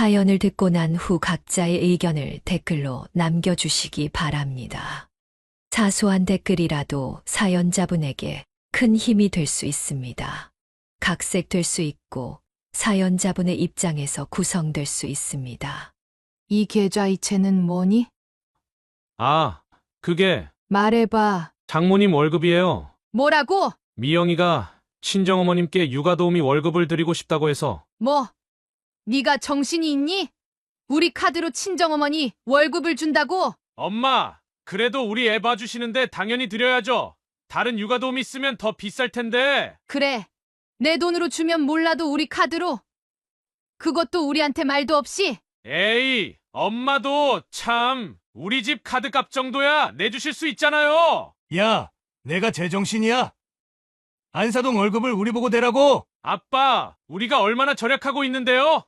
사연을 듣고 난 후 각자의 의견을 댓글로 남겨주시기 바랍니다. 사소한 댓글이라도 사연자분에게 큰 힘이 될 수 있습니다. 각색될 수 있고 사연자분의 입장에서 구성될 수 있습니다. 이 계좌이체는 뭐니? 아, 그게 말해봐. 장모님 월급이에요. 뭐라고? 미영이가 친정어머님께 육아도우미 월급을 드리고 싶다고 해서. 뭐? 네가 정신이 있니? 우리 카드로 친정어머니 월급을 준다고? 엄마, 그래도 우리 애 봐주시는데 당연히 드려야죠. 다른 육아도우미 쓰면 더 비쌀 텐데. 그래. 내 돈으로 주면 몰라도 우리 카드로. 그것도 우리한테 말도 없이? 에이, 엄마도 참 우리 집 카드값 정도야 내주실 수 있잖아요. 야, 내가 제정신이야? 안사동 월급을 우리 보고 대라고? 아빠, 우리가 얼마나 절약하고 있는데요?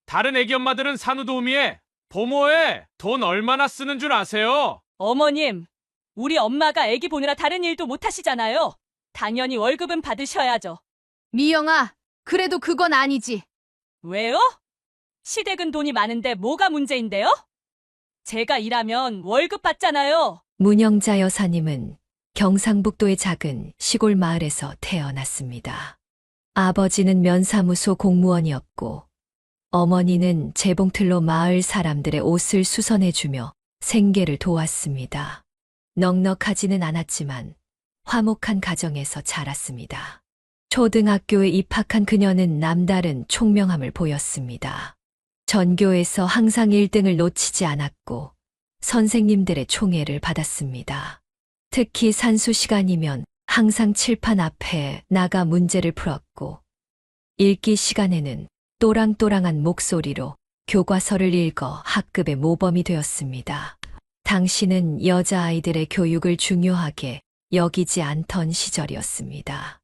다른 애기 엄마들은 산후도우미에, 보모에 돈 얼마나 쓰는 줄 아세요? 어머님, 우리 엄마가 애기 보느라 다른 일도 못 하시잖아요. 당연히 월급은 받으셔야죠. 미영아, 그래도 그건 아니지. 왜요? 시댁은 돈이 많은데 뭐가 문제인데요? 제가 일하면 월급 받잖아요. 문영자 여사님은 경상북도의 작은 시골 마을에서 태어났습니다. 아버지는 면사무소 공무원이었고 어머니는 재봉틀로 마을 사람들의 옷을 수선해주며 생계를 도왔습니다. 넉넉하지는 않았지만 화목한 가정에서 자랐습니다. 초등학교에 입학한 그녀는 남다른 총명함을 보였습니다. 전교에서 항상 1등을 놓치지 않았고 선생님들의 총애를 받았습니다. 특히 산수 시간이면 항상 칠판 앞에 나가 문제를 풀었고 읽기 시간에는 또랑또랑한 목소리로 교과서를 읽어 학급의 모범이 되었습니다. 당시는 여자아이들의 교육을 중요하게 여기지 않던 시절이었습니다.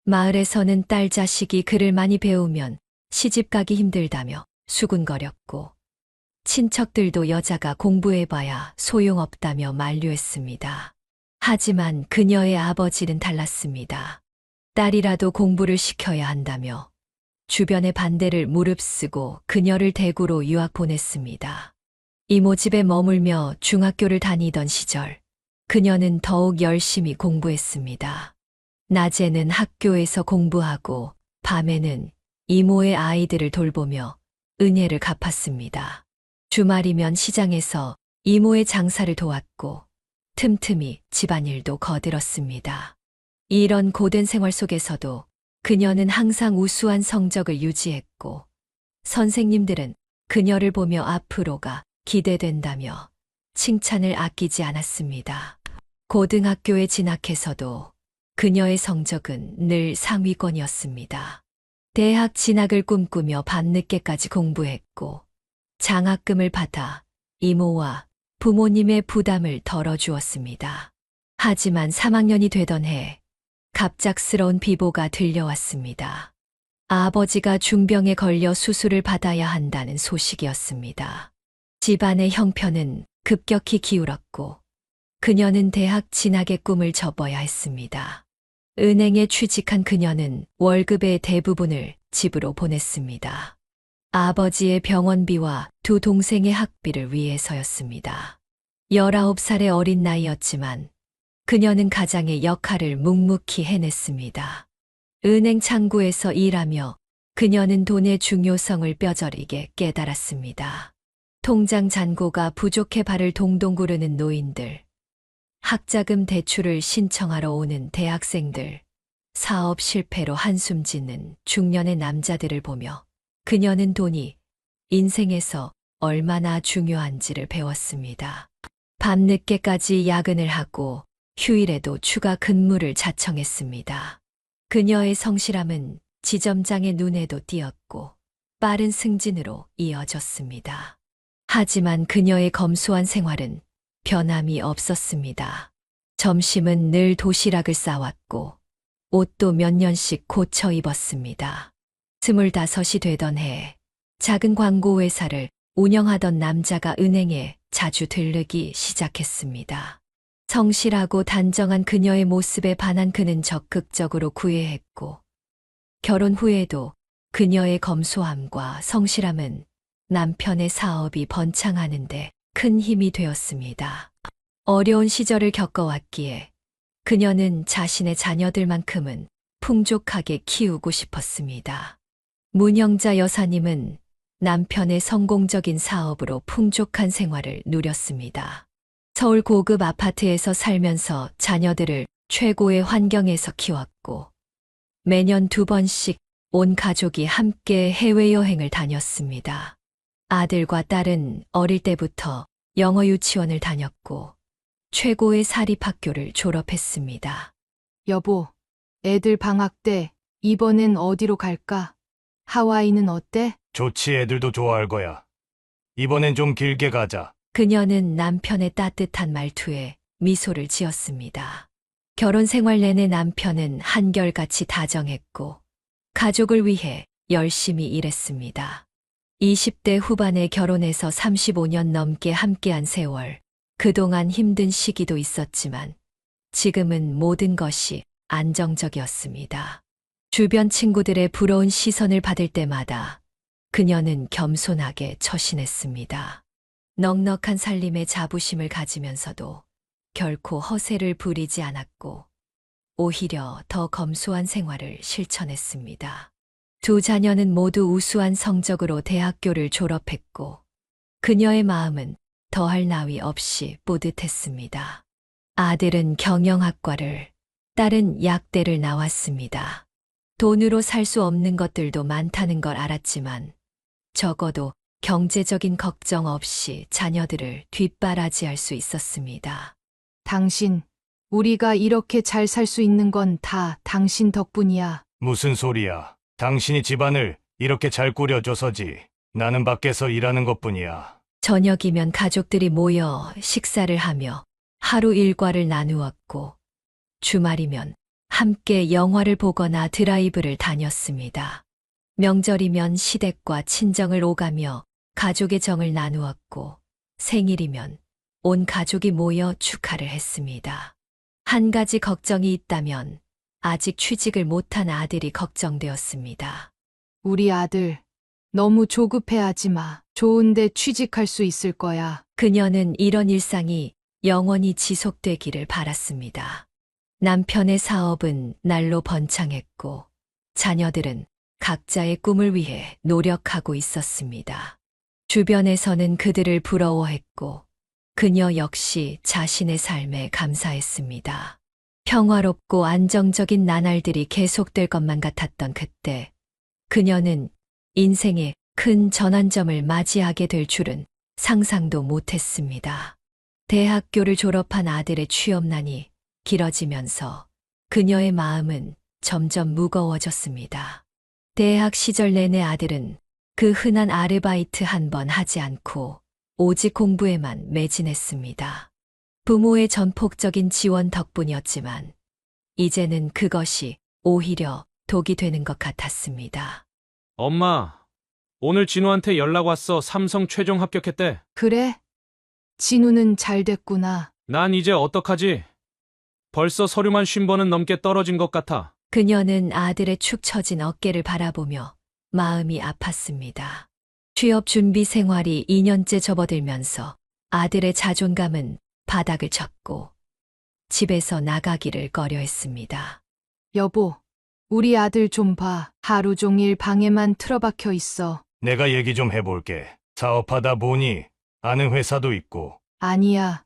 마을에서는 딸 자식이 글을 많이 배우면 시집가기 힘들다며 수군거렸고 친척들도 여자가 공부해봐야 소용없다며 만류했습니다. 하지만 그녀의 아버지는 달랐습니다. 딸이라도 공부를 시켜야 한다며 주변의 반대를 무릅쓰고 그녀를 대구로 유학 보냈습니다. 이모 집에 머물며 중학교를 다니던 시절 그녀는 더욱 열심히 공부했습니다. 낮에는 학교에서 공부하고 밤에는 이모의 아이들을 돌보며 은혜를 갚았습니다. 주말이면 시장에서 이모의 장사를 도왔고 틈틈이 집안일도 거들었습니다. 이런 고된 생활 속에서도 그녀는 항상 우수한 성적을 유지했고 선생님들은 그녀를 보며 앞으로가 기대된다며 칭찬을 아끼지 않았습니다. 고등학교에 진학해서도 그녀의 성적은 늘 상위권이었습니다. 대학 진학을 꿈꾸며 밤늦게까지 공부했고 장학금을 받아 이모와 부모님의 부담을 덜어주었습니다. 하지만 3학년이 되던 해 갑작스러운 비보가 들려왔습니다. 아버지가 중병에 걸려 수술을 받아야 한다는 소식이었습니다. 집안의 형편은 급격히 기울었고 그녀는 대학 진학의 꿈을 접어야 했습니다. 은행에 취직한 그녀는 월급의 대부분을 집으로 보냈습니다. 아버지의 병원비와 두 동생의 학비를 위해서였습니다. 19살의 어린 나이였지만 그녀는 가장의 역할을 묵묵히 해냈습니다. 은행 창구에서 일하며 그녀는 돈의 중요성을 뼈저리게 깨달았습니다. 통장 잔고가 부족해 발을 동동 구르는 노인들, 학자금 대출을 신청하러 오는 대학생들, 사업 실패로 한숨 짓는 중년의 남자들을 보며 그녀는 돈이 인생에서 얼마나 중요한지를 배웠습니다. 밤늦게까지 야근을 하고 휴일에도 추가 근무를 자청했습니다. 그녀의 성실함은 지점장의 눈에도 띄었고 빠른 승진으로 이어졌습니다. 하지만 그녀의 검소한 생활은 변함이 없었습니다. 점심은 늘 도시락을 싸왔고 옷도 몇 년씩 고쳐 입었습니다. 25이 되던 해 작은 광고 회사를 운영하던 남자가 은행에 자주 들르기 시작했습니다. 성실하고 단정한 그녀의 모습에 반한 그는 적극적으로 구애했고 결혼 후에도 그녀의 검소함과 성실함은 남편의 사업이 번창하는데 큰 힘이 되었습니다. 어려운 시절을 겪어왔기에 그녀는 자신의 자녀들만큼은 풍족하게 키우고 싶었습니다. 문영자 여사님은 남편의 성공적인 사업으로 풍족한 생활을 누렸습니다. 서울 고급 아파트에서 살면서 자녀들을 최고의 환경에서 키웠고 매년 2번씩 온 가족이 함께 해외여행을 다녔습니다. 아들과 딸은 어릴 때부터 영어 유치원을 다녔고 최고의 사립학교를 졸업했습니다. 여보, 애들 방학 때 이번엔 어디로 갈까? 하와이는 어때? 좋지, 애들도 좋아할 거야. 이번엔 좀 길게 가자. 그녀는 남편의 따뜻한 말투에 미소를 지었습니다. 결혼 생활 내내 남편은 한결같이 다정했고 가족을 위해 열심히 일했습니다. 20대 후반에 결혼해서 35년 넘게 함께한 세월, 그동안 힘든 시기도 있었지만 지금은 모든 것이 안정적이었습니다. 주변 친구들의 부러운 시선을 받을 때마다 그녀는 겸손하게 처신했습니다. 넉넉한 살림에 자부심을 가지면서도 결코 허세를 부리지 않았고 오히려 더 검소한 생활을 실천했습니다. 두 자녀는 모두 우수한 성적으로 대학교를 졸업했고 그녀의 마음은 더할 나위 없이 뿌듯했습니다. 아들은 경영학과를, 딸은 약대를 나왔습니다. 돈으로 살 수 없는 것들도 많다는 걸 알았지만 적어도 경제적인 걱정 없이 자녀들을 뒷바라지할 수 있었습니다. 당신, 우리가 이렇게 잘 살 수 있는 건 다 당신 덕분이야. 무슨 소리야. 당신이 집안을 이렇게 잘 꾸려줘서지. 나는 밖에서 일하는 것뿐이야. 저녁이면 가족들이 모여 식사를 하며 하루 일과를 나누었고 주말이면 함께 영화를 보거나 드라이브를 다녔습니다. 명절이면 시댁과 친정을 오가며 가족의 정을 나누었고 생일이면 온 가족이 모여 축하를 했습니다. 한 가지 걱정이 있다면 아직 취직을 못한 아들이 걱정되었습니다. 우리 아들, 너무 조급해하지 마. 좋은데 취직할 수 있을 거야. 그녀는 이런 일상이 영원히 지속되기를 바랐습니다. 남편의 사업은 날로 번창했고 자녀들은 각자의 꿈을 위해 노력하고 있었습니다. 주변에서는 그들을 부러워했고 그녀 역시 자신의 삶에 감사했습니다. 평화롭고 안정적인 나날들이 계속될 것만 같았던 그때 그녀는 인생의 큰 전환점을 맞이하게 될 줄은 상상도 못했습니다. 대학교를 졸업한 아들의 취업난이 길어지면서 그녀의 마음은 점점 무거워졌습니다. 대학 시절 내내 아들은 그 흔한 아르바이트 한 번 하지 않고 오직 공부에만 매진했습니다. 부모의 전폭적인 지원 덕분이었지만 이제는 그것이 오히려 독이 되는 것 같았습니다. 엄마, 오늘 진우한테 연락 왔어. 삼성 최종 합격했대. 그래? 진우는 잘 됐구나. 난 이제 어떡하지? 벌써 서류만 50번은 넘게 떨어진 것 같아. 그녀는 아들의 축 처진 어깨를 바라보며 마음이 아팠습니다. 취업 준비 생활이 2년째 접어들면서 아들의 자존감은 바닥을 쳤고 집에서 나가기를 꺼려했습니다. 여보, 우리 아들 좀 봐. 하루 종일 방에만 틀어박혀 있어. 내가 얘기 좀 해볼게. 사업하다 보니 아는 회사도 있고. 아니야.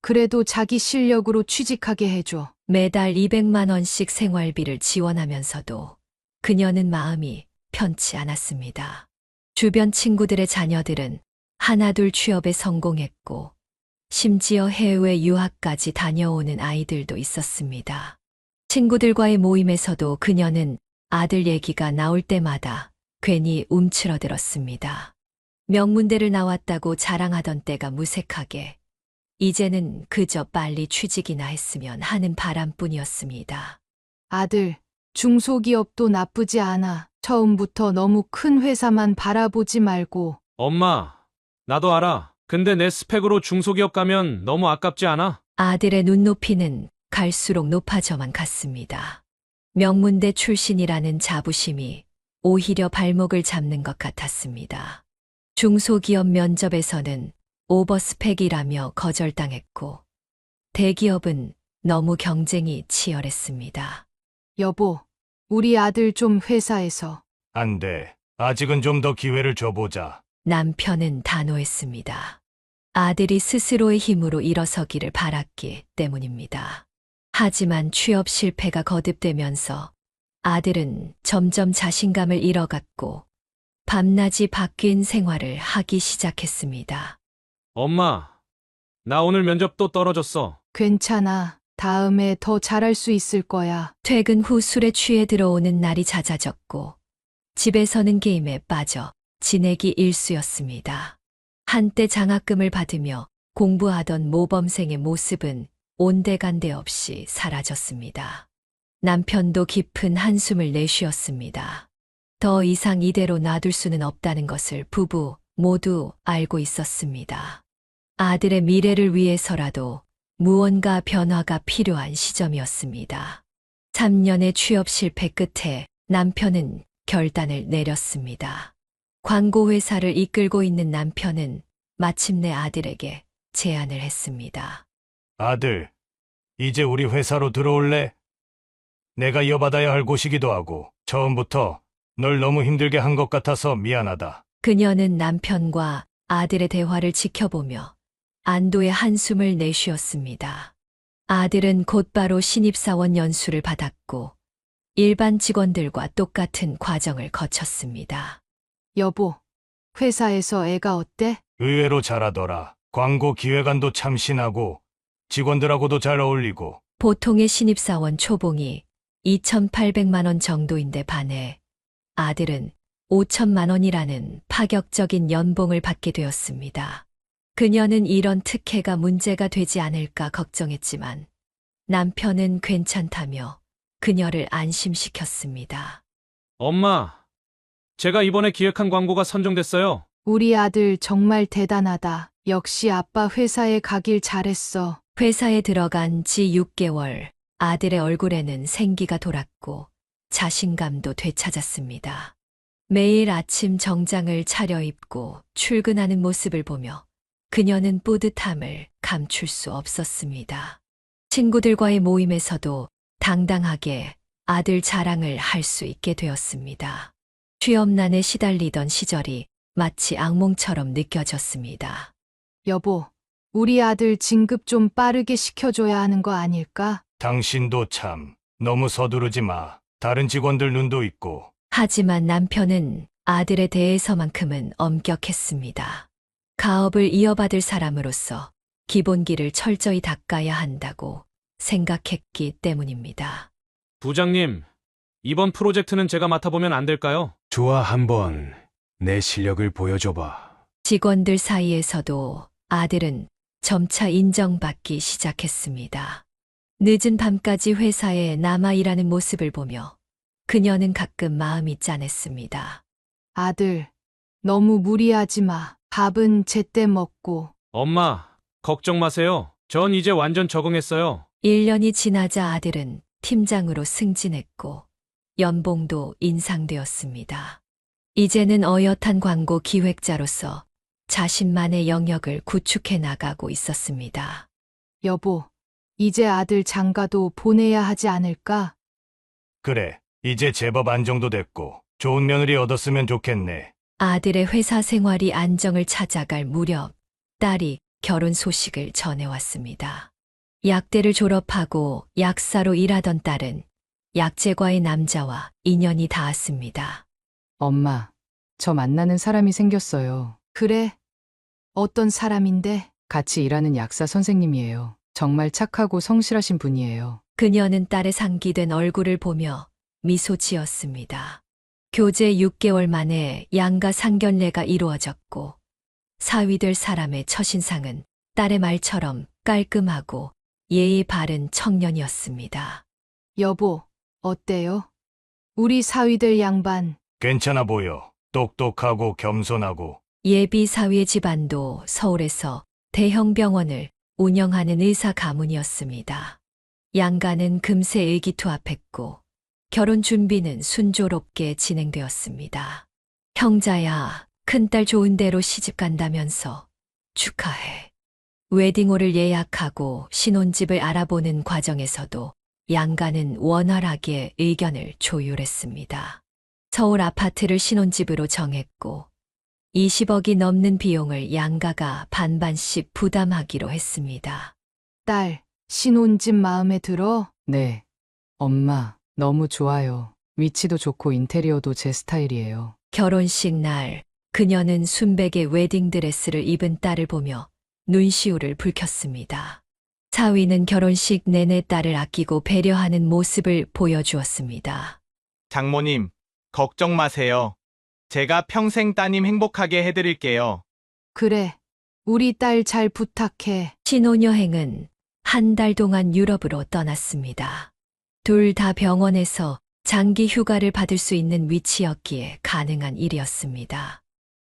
그래도 자기 실력으로 취직하게 해줘. 매달 200만 원씩 생활비를 지원하면서도 그녀는 마음이 편치 않았습니다. 주변 친구들의 자녀들은 하나둘 취업에 성공했고 심지어 해외 유학까지 다녀오는 아이들도 있었습니다. 친구들과의 모임에서도 그녀는 아들 얘기가 나올 때마다 괜히 움츠러들었습니다. 명문대를 나왔다고 자랑하던 때가 무색하게 이제는 그저 빨리 취직이나 했으면 하는 바람뿐이었습니다. 아들, 중소기업도 나쁘지 않아. 처음부터 너무 큰 회사만 바라보지 말고. 엄마, 나도 알아. 근데 내 스펙으로 중소기업 가면 너무 아깝지 않아? 아들의 눈높이는 갈수록 높아져만 갔습니다. 명문대 출신이라는 자부심이 오히려 발목을 잡는 것 같았습니다. 중소기업 면접에서는 오버스펙이라며 거절당했고, 대기업은 너무 경쟁이 치열했습니다. 여보, 우리 아들 좀 회사에서. 안 돼. 아직은 좀 더 기회를 줘보자. 남편은 단호했습니다. 아들이 스스로의 힘으로 일어서기를 바랐기 때문입니다. 하지만 취업 실패가 거듭되면서 아들은 점점 자신감을 잃어갔고 밤낮이 바뀐 생활을 하기 시작했습니다. 엄마, 나 오늘 면접 또 떨어졌어. 괜찮아. 다음에 더 잘할 수 있을 거야. 퇴근 후 술에 취해 들어오는 날이 잦아졌고 집에서는 게임에 빠져 지내기 일쑤였습니다. 한때 장학금을 받으며 공부하던 모범생의 모습은 온데간데 없이 사라졌습니다. 남편도 깊은 한숨을 내쉬었습니다. 더 이상 이대로 놔둘 수는 없다는 것을 부부 모두 알고 있었습니다. 아들의 미래를 위해서라도 무언가 변화가 필요한 시점이었습니다. 3년의 취업 실패 끝에 남편은 결단을 내렸습니다. 광고회사를 이끌고 있는 남편은 마침내 아들에게 제안을 했습니다. 아들, 이제 우리 회사로 들어올래? 내가 이어받아야 할 곳이기도 하고 처음부터 널 너무 힘들게 한 것 같아서 미안하다. 그녀는 남편과 아들의 대화를 지켜보며 안도의 한숨을 내쉬었습니다. 아들은 곧바로 신입사원 연수를 받았고 일반 직원들과 똑같은 과정을 거쳤습니다. 여보, 회사에서 애가 어때? 의외로 잘하더라. 광고 기획안도 참신하고 직원들하고도 잘 어울리고. 보통의 신입사원 초봉이 2,800만 원 정도인데 반해 아들은 5천만 원이라는 파격적인 연봉을 받게 되었습니다. 그녀는 이런 특혜가 문제가 되지 않을까 걱정했지만 남편은 괜찮다며 그녀를 안심시켰습니다. 엄마, 제가 이번에 기획한 광고가 선정됐어요. 우리 아들 정말 대단하다. 역시 아빠 회사에 가길 잘했어. 회사에 들어간 지 6개월, 아들의 얼굴에는 생기가 돌았고 자신감도 되찾았습니다. 매일 아침 정장을 차려입고 출근하는 모습을 보며 그녀는 뿌듯함을 감출 수 없었습니다. 친구들과의 모임에서도 당당하게 아들 자랑을 할 수 있게 되었습니다. 취업난에 시달리던 시절이 마치 악몽처럼 느껴졌습니다. 여보, 우리 아들 진급 좀 빠르게 시켜줘야 하는 거 아닐까? 당신도 참 너무 서두르지 마. 다른 직원들 눈도 있고. 하지만 남편은 아들에 대해서만큼은 엄격했습니다. 가업을 이어받을 사람으로서 기본기를 철저히 닦아야 한다고 생각했기 때문입니다. 부장님, 이번 프로젝트는 제가 맡아보면 안 될까요? 좋아, 한번 내 실력을 보여줘봐. 직원들 사이에서도 아들은 점차 인정받기 시작했습니다. 늦은 밤까지 회사에 남아 일하는 모습을 보며 그녀는 가끔 마음이 짠했습니다. 아들, 너무 무리하지 마. 밥은 제때 먹고. 엄마, 걱정 마세요. 전 이제 완전 적응했어요. 1년이 지나자 아들은 팀장으로 승진했고 연봉도 인상되었습니다. 이제는 어엿한 광고 기획자로서 자신만의 영역을 구축해 나가고 있었습니다. 여보, 이제 아들 장가도 보내야 하지 않을까? 그래, 이제 제법 안정도 됐고 좋은 며느리 얻었으면 좋겠네. 아들의 회사 생활이 안정을 찾아갈 무렵 딸이 결혼 소식을 전해왔습니다. 약대를 졸업하고 약사로 일하던 딸은 약재과의 남자와 인연이 닿았습니다. 엄마, 저 만나는 사람이 생겼어요. 그래? 어떤 사람인데? 같이 일하는 약사 선생님이에요. 정말 착하고 성실하신 분이에요. 그녀는 딸의 상기된 얼굴을 보며 미소 지었습니다. 교제 6개월 만에 양가 상견례가 이루어졌고 사위 될 사람의 첫인상은 딸의 말처럼 깔끔하고 예의 바른 청년이었습니다. 여보, 어때요? 우리 사위들 양반. 괜찮아 보여. 똑똑하고 겸손하고. 예비 사위의 집안도 서울에서 대형 병원을 운영하는 의사 가문이었습니다. 양가는 금세 의기투합했고 결혼 준비는 순조롭게 진행되었습니다. 형자야, 큰딸 좋은 대로 시집 간다면서 축하해. 웨딩홀을 예약하고 신혼집을 알아보는 과정에서도 양가는 원활하게 의견을 조율했습니다. 서울 아파트를 신혼집으로 정했고 20억이 넘는 비용을 양가가 반반씩 부담하기로 했습니다. 딸, 신혼집 마음에 들어? 네. 엄마, 너무 좋아요. 위치도 좋고 인테리어도 제 스타일이에요. 결혼식 날 그녀는 순백의 웨딩드레스를 입은 딸을 보며 눈시울을 붉혔습니다. 사위는 결혼식 내내 딸을 아끼고 배려하는 모습을 보여주었습니다. 장모님, 걱정 마세요. 제가 평생 따님 행복하게 해드릴게요. 그래. 우리 딸 잘 부탁해. 신혼여행은 한 달 동안 유럽으로 떠났습니다. 둘 다 병원에서 장기 휴가를 받을 수 있는 위치였기에 가능한 일이었습니다.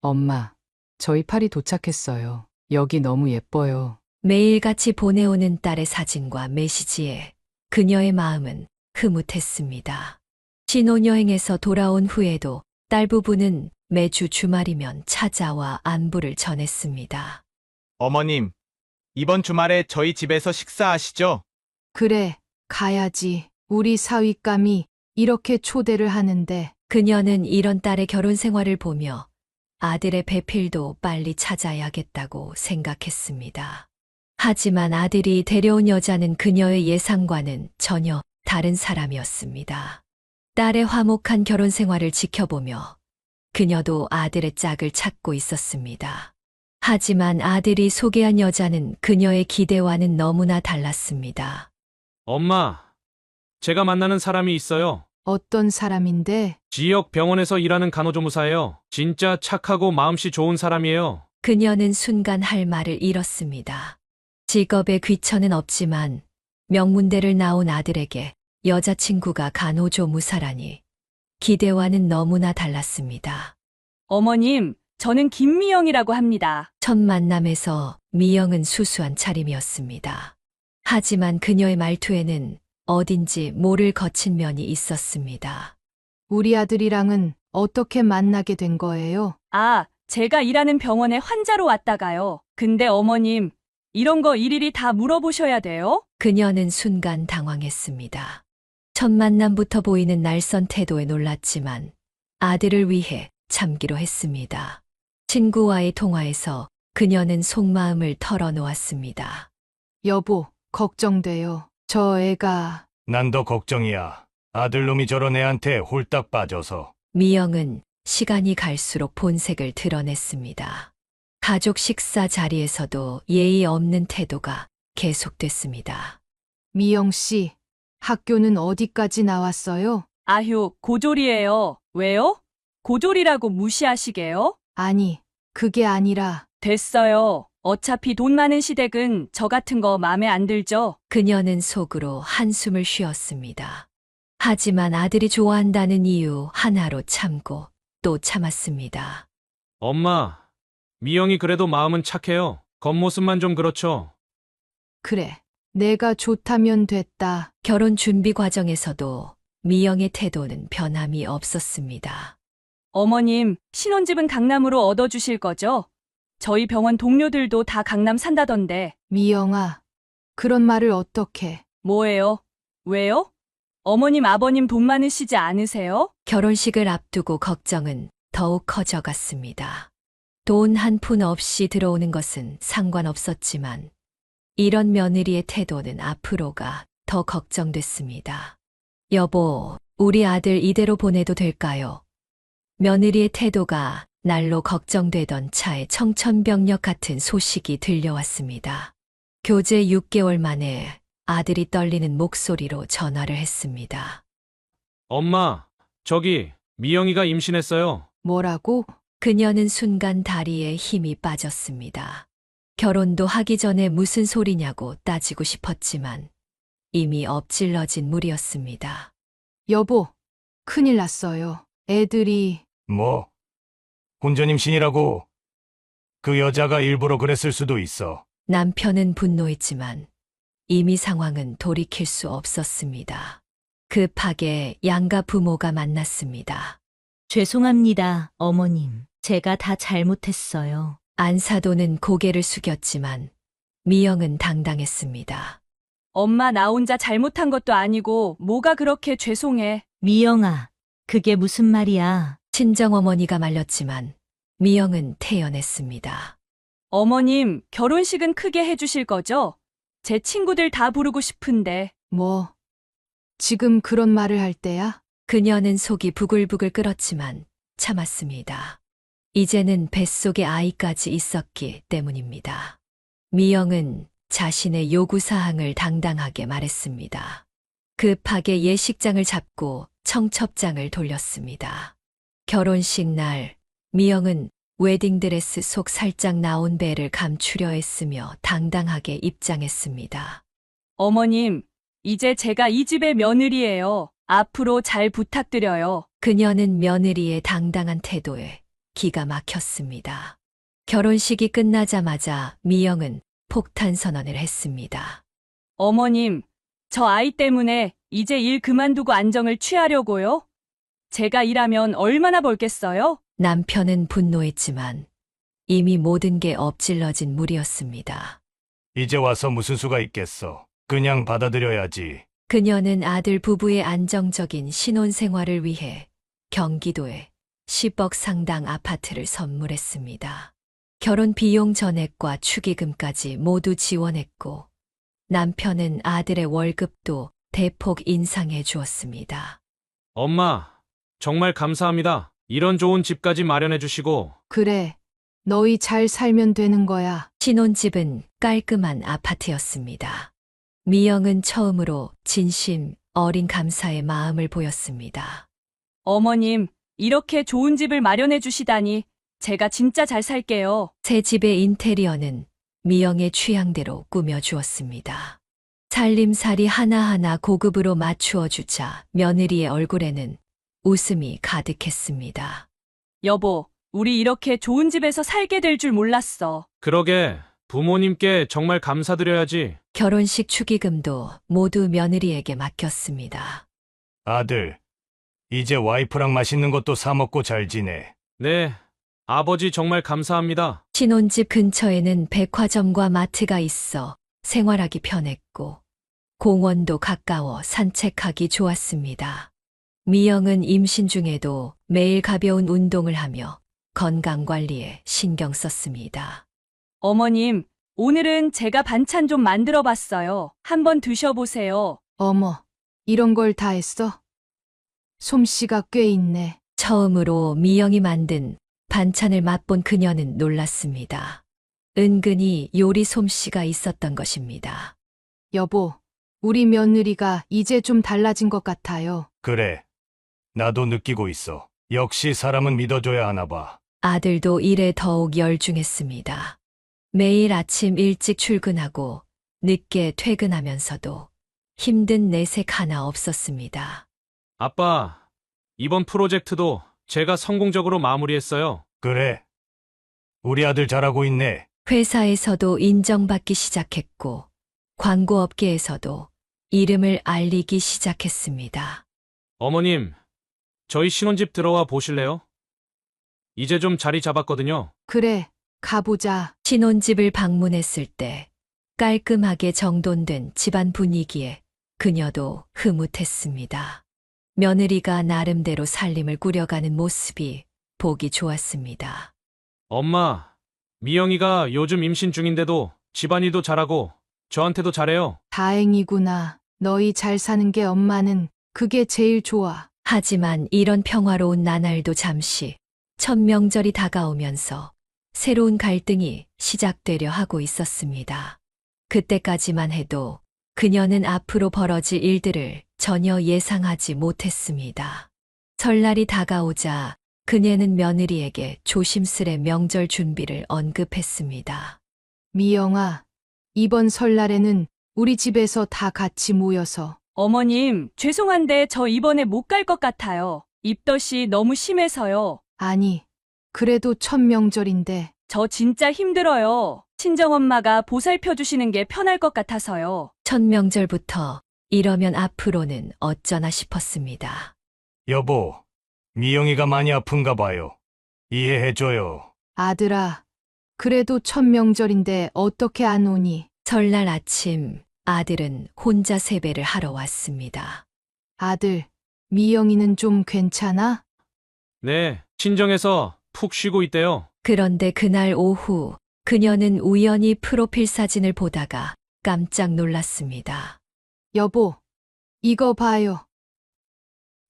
엄마, 저희 파리 도착했어요. 여기 너무 예뻐요. 매일같이 보내오는 딸의 사진과 메시지에 그녀의 마음은 흐뭇했습니다. 신혼여행에서 돌아온 후에도 딸 부부는 매주 주말이면 찾아와 안부를 전했습니다. 어머님, 이번 주말에 저희 집에서 식사하시죠? 그래, 가야지. 우리 사윗감이 이렇게 초대를 하는데. 그녀는 이런 딸의 결혼 생활을 보며 아들의 배필도 빨리 찾아야겠다고 생각했습니다. 하지만 아들이 데려온 여자는 그녀의 예상과는 전혀 다른 사람이었습니다. 딸의 화목한 결혼 생활을 지켜보며 그녀도 아들의 짝을 찾고 있었습니다. 하지만 아들이 소개한 여자는 그녀의 기대와는 너무나 달랐습니다. 엄마, 제가 만나는 사람이 있어요. 어떤 사람인데? 지역 병원에서 일하는 간호조무사예요. 진짜 착하고 마음씨 좋은 사람이에요. 그녀는 순간 할 말을 잃었습니다. 직업에 귀천은 없지만 명문대를 나온 아들에게 여자친구가 간호조무사라니 기대와는 너무나 달랐습니다. 어머님, 저는 김미영이라고 합니다. 첫 만남에서 미영은 수수한 차림이었습니다. 하지만 그녀의 말투에는 어딘지 모를 거친 면이 있었습니다. 우리 아들이랑은 어떻게 만나게 된 거예요? 아, 제가 일하는 병원에 환자로 왔다가요. 근데 어머님, 이런 거 일일이 다 물어보셔야 돼요? 그녀는 순간 당황했습니다. 첫 만남부터 보이는 날선 태도에 놀랐지만 아들을 위해 참기로 했습니다. 친구와의 통화에서 그녀는 속마음을 털어놓았습니다. 여보, 걱정돼요. 저 애가. 난 더 걱정이야. 아들놈이 저런 애한테 홀딱 빠져서. 미영은 시간이 갈수록 본색을 드러냈습니다. 가족 식사 자리에서도 예의 없는 태도가 계속됐습니다. 미영 씨, 학교는 어디까지 나왔어요? 아휴, 고졸이에요. 왜요? 고졸이라고 무시하시게요? 아니, 그게 아니라. 됐어요. 어차피 돈 많은 시댁은 저 같은 거 맘에 안 들죠? 그녀는 속으로 한숨을 쉬었습니다. 하지만 아들이 좋아한다는 이유 하나로 참고 또 참았습니다. 엄마, 미영이 그래도 마음은 착해요. 겉모습만 좀 그렇죠. 그래, 내가 좋다면 됐다. 결혼 준비 과정에서도 미영의 태도는 변함이 없었습니다. 어머님, 신혼집은 강남으로 얻어주실 거죠? 저희 병원 동료들도 다 강남 산다던데. 미영아, 그런 말을 어떻게. 뭐예요? 왜요? 어머님, 아버님 돈 많으시지 않으세요? 결혼식을 앞두고 걱정은 더욱 커져갔습니다. 돈 한 푼 없이 들어오는 것은 상관없었지만 이런 며느리의 태도는 앞으로가 더 걱정됐습니다. 여보, 우리 아들 이대로 보내도 될까요? 며느리의 태도가 날로 걱정되던 차에 청천벽력 같은 소식이 들려왔습니다. 교제 6개월 만에 아들이 떨리는 목소리로 전화를 했습니다. 엄마, 저기 미영이가 임신했어요. 뭐라고? 그녀는 순간 다리에 힘이 빠졌습니다. 결혼도 하기 전에 무슨 소리냐고 따지고 싶었지만 이미 엎질러진 물이었습니다. 여보, 큰일 났어요. 애들이. 뭐? 혼전 임신이라고? 그 여자가 일부러 그랬을 수도 있어. 남편은 분노했지만 이미 상황은 돌이킬 수 없었습니다. 급하게 양가 부모가 만났습니다. 죄송합니다, 어머님. 제가 다 잘못했어요. 안사도는 고개를 숙였지만 미영은 당당했습니다. 엄마 나 혼자 잘못한 것도 아니고 뭐가 그렇게 죄송해. 미영아, 그게 무슨 말이야? 친정어머니가 말렸지만 미영은 태연했습니다. 어머님, 결혼식은 크게 해주실 거죠? 제 친구들 다 부르고 싶은데. 뭐, 지금 그런 말을 할 때야? 그녀는 속이 부글부글 끓었지만 참았습니다. 이제는 뱃속에 아이까지 있었기 때문입니다. 미영은 자신의 요구사항을 당당하게 말했습니다. 급하게 예식장을 잡고 청첩장을 돌렸습니다. 결혼식 날, 미영은 웨딩드레스 속 살짝 나온 배를 감추려 했으며 당당하게 입장했습니다. 어머님, 이제 제가 이 집의 며느리예요. 앞으로 잘 부탁드려요. 그녀는 며느리의 당당한 태도에 기가 막혔습니다. 결혼식이 끝나자마자 미영은 폭탄 선언을 했습니다. 어머님, 저 아이 때문에 이제 일 그만두고 안정을 취하려고요? 제가 일하면 얼마나 벌겠어요? 남편은 분노했지만 이미 모든 게 엎질러진 물이었습니다. 이제 와서 무슨 수가 있겠어. 그냥 받아들여야지. 그녀는 아들 부부의 안정적인 신혼생활을 위해 경기도에 10억 상당 아파트를 선물했습니다. 결혼 비용 전액과 축의금까지 모두 지원했고 남편은 아들의 월급도 대폭 인상해 주었습니다. 엄마, 정말 감사합니다. 이런 좋은 집까지 마련해 주시고. 그래, 너희 잘 살면 되는 거야. 신혼집은 깔끔한 아파트였습니다. 미영은 처음으로 진심 어린 감사의 마음을 보였습니다. 어머님, 이렇게 좋은 집을 마련해 주시다니 제가 진짜 잘 살게요. 새 집의 인테리어는 미영의 취향대로 꾸며주었습니다. 살림살이 하나하나 고급으로 맞추어 주자 며느리의 얼굴에는 웃음이 가득했습니다. 여보, 우리 이렇게 좋은 집에서 살게 될 줄 몰랐어. 그러게, 부모님께 정말 감사드려야지. 결혼식 축의금도 모두 며느리에게 맡겼습니다. 아들, 이제 와이프랑 맛있는 것도 사 먹고 잘 지내. 네, 아버지 정말 감사합니다. 신혼집 근처에는 백화점과 마트가 있어 생활하기 편했고 공원도 가까워 산책하기 좋았습니다. 미영은 임신 중에도 매일 가벼운 운동을 하며 건강 관리에 신경 썼습니다. 어머님, 오늘은 제가 반찬 좀 만들어 봤어요. 한번 드셔보세요. 어머, 이런 걸 다 했어? 솜씨가 꽤 있네. 처음으로 미영이 만든 반찬을 맛본 그녀는 놀랐습니다. 은근히 요리 솜씨가 있었던 것입니다. 여보, 우리 며느리가 이제 좀 달라진 것 같아요. 그래. 나도 느끼고 있어. 역시 사람은 믿어줘야 하나 봐. 아들도 일에 더욱 열중했습니다. 매일 아침 일찍 출근하고 늦게 퇴근하면서도 힘든 내색 하나 없었습니다. 아빠, 이번 프로젝트도 제가 성공적으로 마무리했어요. 그래. 우리 아들 잘하고 있네. 회사에서도 인정받기 시작했고 광고업계에서도 이름을 알리기 시작했습니다. 어머님, 저희 신혼집 들어와 보실래요? 이제 좀 자리 잡았거든요. 그래, 가보자. 신혼집을 방문했을 때 깔끔하게 정돈된 집안 분위기에 그녀도 흐뭇했습니다. 며느리가 나름대로 살림을 꾸려가는 모습이 보기 좋았습니다. 엄마, 미영이가 요즘 임신 중인데도 집안일도 잘하고 저한테도 잘해요. 다행이구나. 너희 잘 사는 게 엄마는 그게 제일 좋아. 하지만 이런 평화로운 나날도 잠시 첫 명절이 다가오면서 새로운 갈등이 시작되려 하고 있었습니다. 그때까지만 해도 그녀는 앞으로 벌어질 일들을 전혀 예상하지 못했습니다. 설날이 다가오자 그녀는 며느리에게 조심스레 명절 준비를 언급했습니다. 미영아, 이번 설날에는 우리 집에서 다 같이 모여서. 어머님, 죄송한데 저 이번에 못 갈 것 같아요. 입덧이 너무 심해서요. 아니, 그래도 첫 명절인데. 저 진짜 힘들어요. 친정엄마가 보살펴 주시는 게 편할 것 같아서요. 첫 명절부터 이러면 앞으로는 어쩌나 싶었습니다. 여보, 미영이가 많이 아픈가 봐요. 이해해줘요. 아들아, 그래도 첫 명절인데 어떻게 안 오니? 설날 아침 아들은 혼자 세배를 하러 왔습니다. 아들, 미영이는 좀 괜찮아? 네, 친정에서 푹 쉬고 있대요. 그런데 그날 오후 그녀는 우연히 프로필 사진을 보다가 깜짝 놀랐습니다. 여보, 이거 봐요.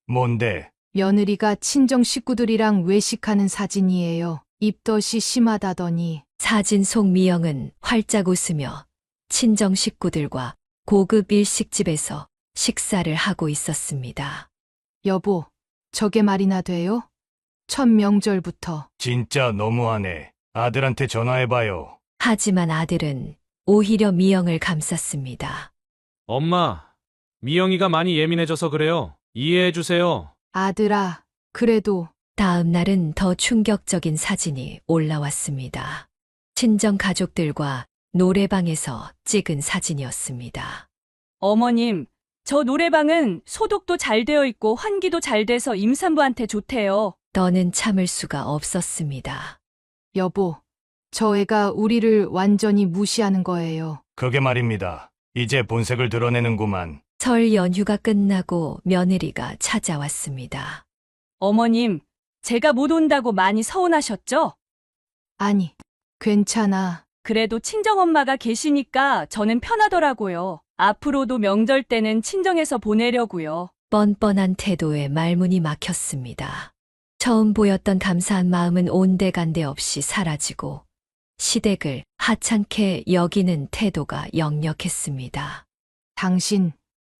뭔데? 며느리가 친정 식구들이랑 외식하는 사진이에요. 입덧이 심하다더니. 사진 속 미영은 활짝 웃으며 친정 식구들과 고급 일식집에서 식사를 하고 있었습니다. 여보, 저게 말이나 돼요? 첫 명절부터. 진짜 너무하네. 아들한테 전화해봐요. 하지만 아들은 오히려 미영을 감쌌습니다. 엄마, 미영이가 많이 예민해져서 그래요. 이해해주세요. 아들아, 그래도 다음 날은 더 충격적인 사진이 올라왔습니다. 친정 가족들과 노래방에서 찍은 사진이었습니다. 어머님, 저 노래방은 소독도 잘 되어 있고 환기도 잘 돼서 임산부한테 좋대요. 더는 참을 수가 없었습니다. 여보, 저 애가 우리를 완전히 무시하는 거예요. 그게 말입니다. 이제 본색을 드러내는구만. 설 연휴가 끝나고 며느리가 찾아왔습니다. 어머님, 제가 못 온다고 많이 서운하셨죠? 아니, 괜찮아. 그래도 친정엄마가 계시니까 저는 편하더라고요. 앞으로도 명절 때는 친정에서 보내려고요. 뻔뻔한 태도에 말문이 막혔습니다. 처음 보였던 감사한 마음은 온데간데 없이 사라지고 시댁을 하찮게 여기는 태도가 역력했습니다. 당신,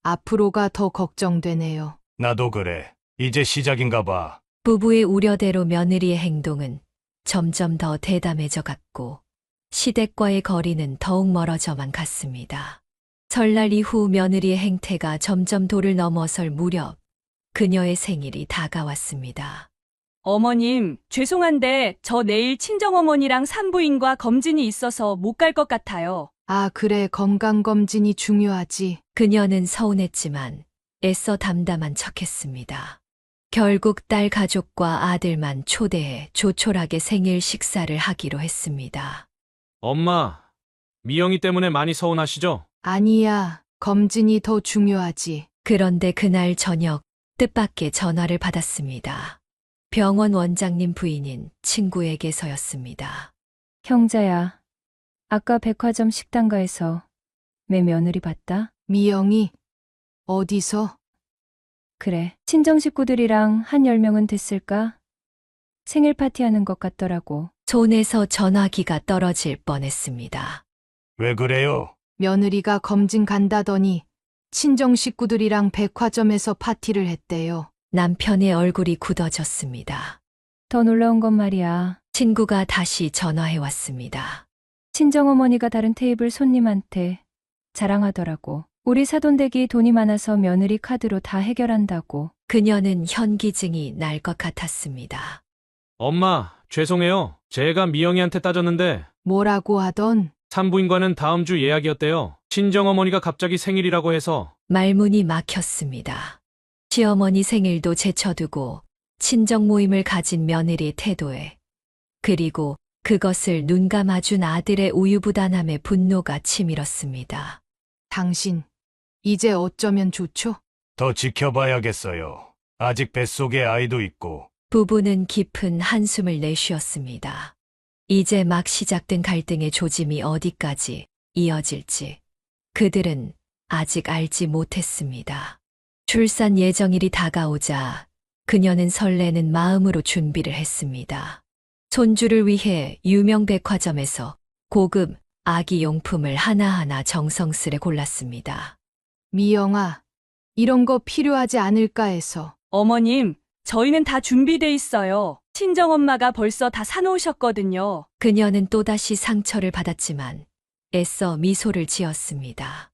앞으로가 더 걱정되네요. 나도 그래. 이제 시작인가 봐. 부부의 우려대로 며느리의 행동은 점점 더 대담해져 갔고 시댁과의 거리는 더욱 멀어져만 갔습니다. 설날 이후 며느리의 행태가 점점 도를 넘어설 무렵 그녀의 생일이 다가왔습니다. 어머님, 죄송한데 저 내일 친정어머니랑 산부인과 검진이 있어서 못 갈 것 같아요. 아, 그래, 건강검진이 중요하지. 그녀는 서운했지만 애써 담담한 척했습니다. 결국 딸 가족과 아들만 초대해 조촐하게 생일 식사를 하기로 했습니다. 엄마, 미영이 때문에 많이 서운하시죠? 아니야, 검진이 더 중요하지. 그런데 그날 저녁 뜻밖의 전화를 받았습니다. 병원 원장님 부인인 친구에게서였습니다. 형제야, 아까 백화점 식당가에서 내 며느리 봤다? 미영이, 어디서? 그래, 친정 식구들이랑 한 10명은 됐을까? 생일 파티하는 것 같더라고. 손에서 전화기가 떨어질 뻔했습니다. 왜 그래요? 며느리가 검진 간다더니 친정 식구들이랑 백화점에서 파티를 했대요. 남편의 얼굴이 굳어졌습니다. 더 놀라운 건 말이야. 친구가 다시 전화해 왔습니다. 친정어머니가 다른 테이블 손님한테 자랑하더라고. 우리 사돈댁이 돈이 많아서 며느리 카드로 다 해결한다고. 그녀는 현기증이 날 것 같았습니다. 엄마, 죄송해요. 제가 미영이한테 따졌는데 뭐라고 하던? 산부인과는 다음 주 예약이었대요. 친정어머니가 갑자기 생일이라고 해서. 말문이 막혔습니다. 시어머니 생일도 제쳐두고 친정 모임을 가진 며느리의 태도에 그리고 그것을 눈 감아준 아들의 우유부단함에 분노가 치밀었습니다. 당신, 이제 어쩌면 좋죠? 더 지켜봐야겠어요. 아직 뱃속에 아이도 있고. 부부는 깊은 한숨을 내쉬었습니다. 이제 막 시작된 갈등의 조짐이 어디까지 이어질지 그들은 아직 알지 못했습니다. 출산 예정일이 다가오자 그녀는 설레는 마음으로 준비를 했습니다. 손주를 위해 유명 백화점에서 고급 아기 용품을 하나하나 정성스레 골랐습니다. 미영아, 이런 거 필요하지 않을까 해서. 어머님, 저희는 다 준비돼 있어요. 친정엄마가 벌써 다 사놓으셨거든요. 그녀는 또다시 상처를 받았지만 애써 미소를 지었습니다.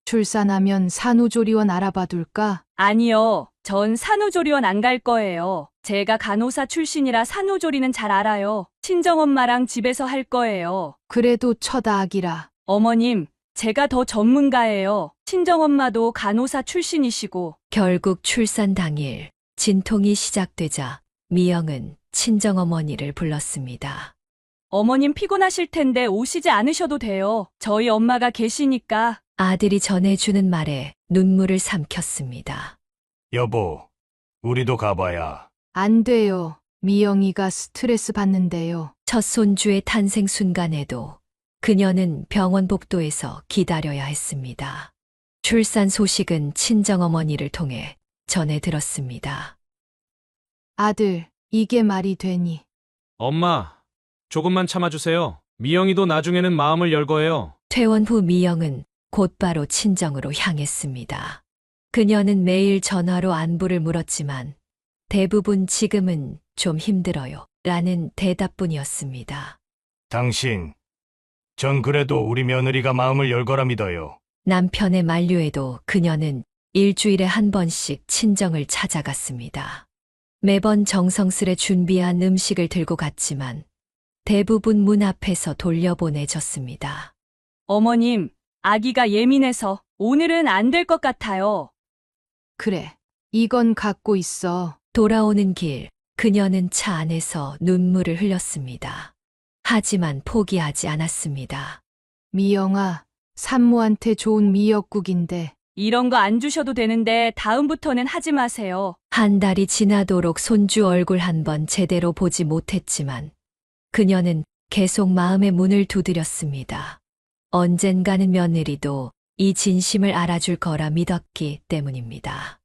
출산하면 산후조리원 알아봐둘까? 아니요, 전 산후조리원 안 갈 거예요. 제가 간호사 출신이라 산후조리는 잘 알아요. 친정엄마랑 집에서 할 거예요. 그래도 첫 아기라. 어머님, 제가 더 전문가예요. 친정엄마도 간호사 출신이시고. 결국 출산 당일 진통이 시작되자 미영은 친정어머니를 불렀습니다. 어머님 피곤하실 텐데 오시지 않으셔도 돼요. 저희 엄마가 계시니까. 아들이 전해주는 말에 눈물을 삼켰습니다. 여보, 우리도 가봐야. 안 돼요. 미영이가 스트레스 받는데요. 첫 손주의 탄생 순간에도 그녀는 병원 복도에서 기다려야 했습니다. 출산 소식은 친정어머니를 통해 전해 들었습니다. 아들, 이게 말이 되니? 엄마, 조금만 참아주세요. 미영이도 나중에는 마음을 열 거예요. 퇴원 후 미영은 곧바로 친정으로 향했습니다. 그녀는 매일 전화로 안부를 물었지만 대부분 지금은 좀 힘들어요. 라는 대답뿐이었습니다. 당신, 전 그래도 우리 며느리가 마음을 열 거라 믿어요. 남편의 만류에도 그녀는 일주일에 한 번씩 친정을 찾아갔습니다. 매번 정성스레 준비한 음식을 들고 갔지만 대부분 문 앞에서 돌려보내졌습니다. 어머님, 아기가 예민해서 오늘은 안 될 것 같아요. 그래, 이건 갖고 있어. 돌아오는 길, 그녀는 차 안에서 눈물을 흘렸습니다. 하지만 포기하지 않았습니다. 미영아, 산모한테 좋은 미역국인데. 이런 거 안 주셔도 되는데 다음부터는 하지 마세요. 한 달이 지나도록 손주 얼굴 한 번 제대로 보지 못했지만 그녀는 계속 마음의 문을 두드렸습니다. 언젠가는 며느리도 이 진심을 알아줄 거라 믿었기 때문입니다.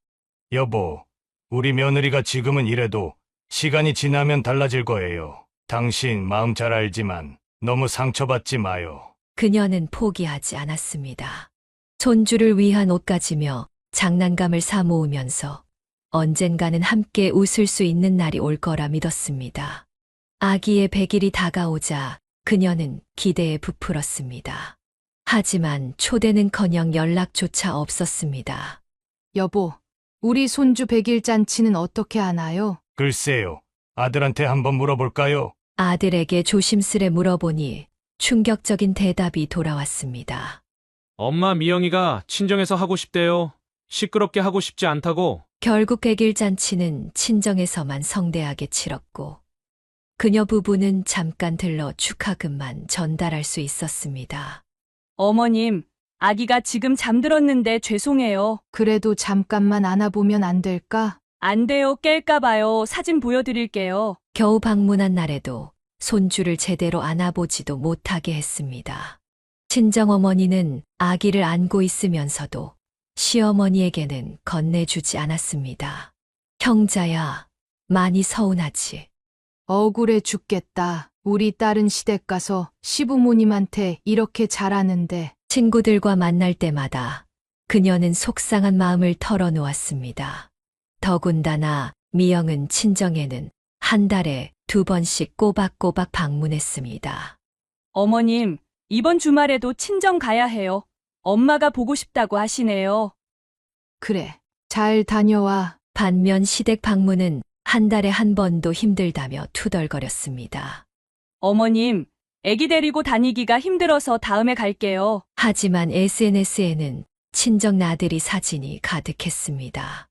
여보, 우리 며느리가 지금은 이래도 시간이 지나면 달라질 거예요. 당신 마음 잘 알지만 너무 상처받지 마요. 그녀는 포기하지 않았습니다. 손주를 위한 옷가지며 장난감을 사 모으면서 언젠가는 함께 웃을 수 있는 날이 올 거라 믿었습니다. 아기의 100일이 다가오자 그녀는 기대에 부풀었습니다. 하지만 초대는커녕 연락조차 없었습니다. 여보, 우리 손주 100일 잔치는 어떻게 하나요? 글쎄요, 아들한테 한번 물어볼까요? 아들에게 조심스레 물어보니 충격적인 대답이 돌아왔습니다. 엄마 미영이가 친정에서 하고 싶대요. 시끄럽게 하고 싶지 않다고. 결국 100일 잔치는 친정에서만 성대하게 치렀고 그녀 부부는 잠깐 들러 축하금만 전달할 수 있었습니다. 어머님, 아기가 지금 잠들었는데 죄송해요. 그래도 잠깐만 안아보면 안 될까? 안 돼요. 깰까봐요. 사진 보여드릴게요. 겨우 방문한 날에도 손주를 제대로 안아보지도 못하게 했습니다. 친정어머니는 아기를 안고 있으면서도 시어머니에게는 건네주지 않았습니다. 형자야, 많이 서운하지. 억울해 죽겠다. 우리 딸은 시댁 가서 시부모님한테 이렇게 잘하는데. 친구들과 만날 때마다 그녀는 속상한 마음을 털어놓았습니다. 더군다나 미영은 친정에는 한 달에 2번씩 꼬박꼬박 방문했습니다. 어머님, 이번 주말에도 친정 가야 해요. 엄마가 보고 싶다고 하시네요. 그래, 잘 다녀와. 반면 시댁 방문은 한 달에 한 번도 힘들다며 투덜거렸습니다. 어머님, 아기 데리고 다니기가 힘들어서 다음에 갈게요. 하지만 SNS에는 친정 나들이 사진이 가득했습니다.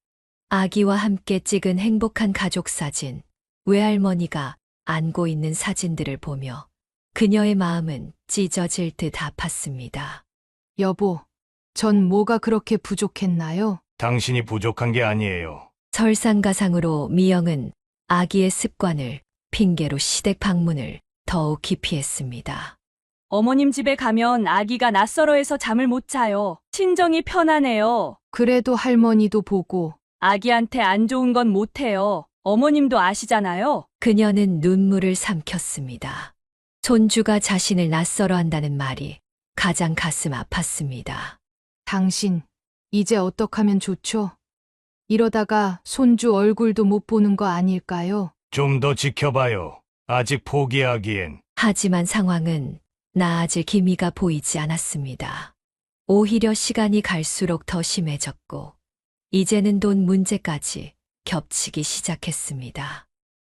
아기와 함께 찍은 행복한 가족 사진, 외할머니가 안고 있는 사진들을 보며 그녀의 마음은 찢어질 듯 아팠습니다. 여보, 전 뭐가 그렇게 부족했나요? 당신이 부족한 게 아니에요. 설상가상으로 미영은 아기의 습관을 핑계로 시댁 방문을 더욱 기피했습니다. 어머님 집에 가면 아기가 낯설어해서 잠을 못 자요. 친정이 편하네요. 그래도 할머니도 보고. 아기한테 안 좋은 건 못해요. 어머님도 아시잖아요. 그녀는 눈물을 삼켰습니다. 손주가 자신을 낯설어 한다는 말이 가장 가슴 아팠습니다. 당신, 이제 어떡하면 좋죠? 이러다가 손주 얼굴도 못 보는 거 아닐까요? 좀 더 지켜봐요. 아직 포기하기엔. 하지만 상황은 나아질 기미가 보이지 않았습니다. 오히려 시간이 갈수록 더 심해졌고 이제는 돈 문제까지 겹치기 시작했습니다.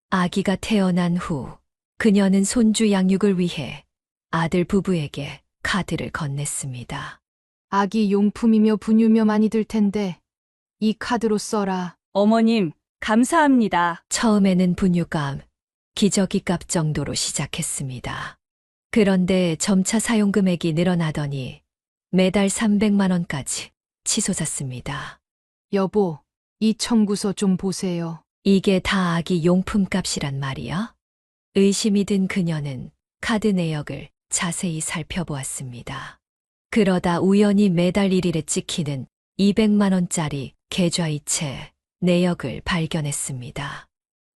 아기가 태어난 후 그녀는 손주 양육을 위해 아들 부부에게 카드를 건넸습니다. 아기 용품이며 분유며 많이 들 텐데 이 카드로 써라. 어머님, 감사합니다. 처음에는 분유감, 기저귀 값 정도로 시작했습니다. 그런데 점차 사용 금액이 늘어나더니 매달 300만 원까지 치솟았습니다. 여보, 이 청구서 좀 보세요. 이게 다 아기 용품 값이란 말이야? 의심이 든 그녀는 카드 내역을 자세히 살펴보았습니다. 그러다 우연히 매달 1일에 찍히는 200만 원짜리 계좌이체 내역을 발견했습니다.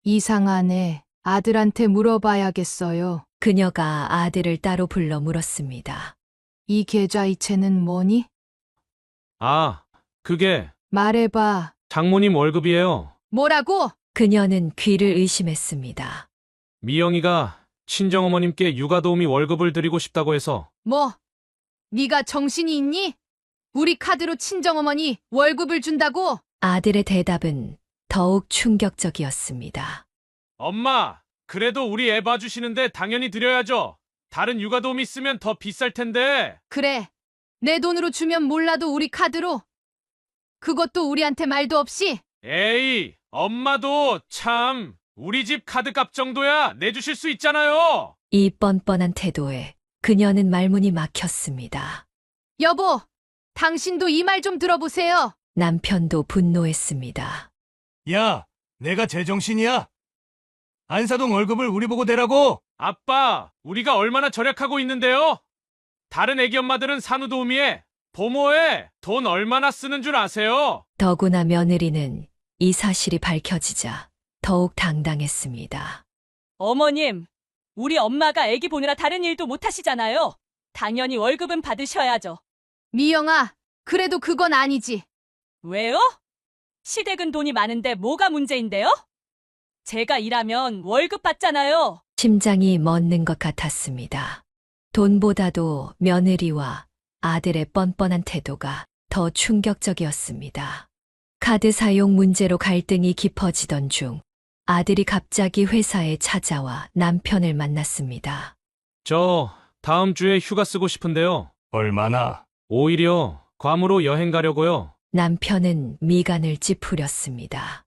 이상하네. 아들한테 물어봐야겠어요. 그녀가 아들을 따로 불러 물었습니다. 이 계좌이체는 뭐니? 아, 그게 말해봐. 장모님 월급이에요. 뭐라고? 그녀는 귀를 의심했습니다. 미영이가 친정어머님께 육아도우미 월급을 드리고 싶다고 해서 뭐? 네가 정신이 있니? 우리 카드로 친정어머니 월급을 준다고? 아들의 대답은 더욱 충격적이었습니다. 엄마, 그래도 우리 애 봐주시는데 당연히 드려야죠. 다른 육아도우미 쓰면 더 비쌀 텐데. 그래. 내 돈으로 주면 몰라도 우리 카드로. 그것도 우리한테 말도 없이. 에이, 엄마도 참 우리 집 카드값 정도야 내주실 수 있잖아요. 이 뻔뻔한 태도에 그녀는 말문이 막혔습니다. 여보, 당신도 이 말 좀 들어보세요. 남편도 분노했습니다. 야, 내가 제정신이야? 안사동 월급을 우리 보고 대라고? 아빠, 우리가 얼마나 절약하고 있는데요? 다른 애기 엄마들은 산후도우미에, 보모에 돈 얼마나 쓰는 줄 아세요? 더구나 며느리는 이 사실이 밝혀지자 더욱 당당했습니다. 어머님, 우리 엄마가 애기 보느라 다른 일도 못 하시잖아요. 당연히 월급은 받으셔야죠. 미영아, 그래도 그건 아니지. 왜요? 시댁은 돈이 많은데 뭐가 문제인데요? 제가 일하면 월급 받잖아요. 심장이 멎는 것 같았습니다. 돈보다도 며느리와 아들의 뻔뻔한 태도가 더 충격적이었습니다. 카드 사용 문제로 갈등이 깊어지던 중 아들이 갑자기 회사에 찾아와 남편을 만났습니다. 저 다음 주에 휴가 쓰고 싶은데요. 얼마나? 오히려 괌으로 여행 가려고요. 남편은 미간을 찌푸렸습니다.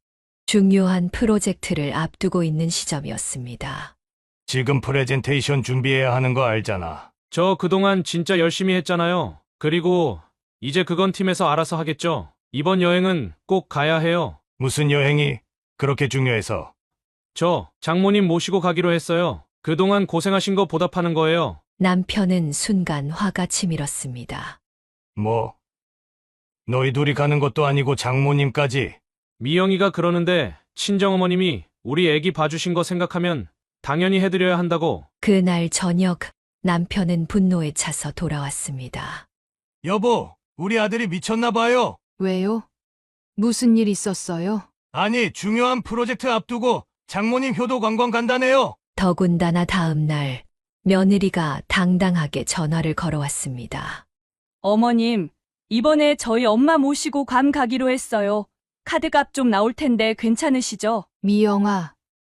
중요한 프로젝트를 앞두고 있는 시점이었습니다. 지금 프레젠테이션 준비해야 하는 거 알잖아. 저 그동안 진짜 열심히 했잖아요. 그리고 이제 그건 팀에서 알아서 하겠죠. 이번 여행은 꼭 가야 해요. 무슨 여행이 그렇게 중요해서? 저 장모님 모시고 가기로 했어요. 그동안 고생하신 거 보답하는 거예요. 남편은 순간 화가 치밀었습니다. 뭐? 너희 둘이 가는 것도 아니고 장모님까지? 미영이가 그러는데 친정어머님이 우리 애기 봐주신 거 생각하면 당연히 해드려야 한다고. 그날 저녁 남편은 분노에 차서 돌아왔습니다. 여보, 우리 아들이 미쳤나 봐요. 왜요? 무슨 일 있었어요? 아니, 중요한 프로젝트 앞두고 장모님 효도 관광 간다네요. 더군다나 다음 날 며느리가 당당하게 전화를 걸어왔습니다. 어머님, 이번에 저희 엄마 모시고 괌 가기로 했어요. 카드값 좀 나올 텐데 괜찮으시죠? 미영아,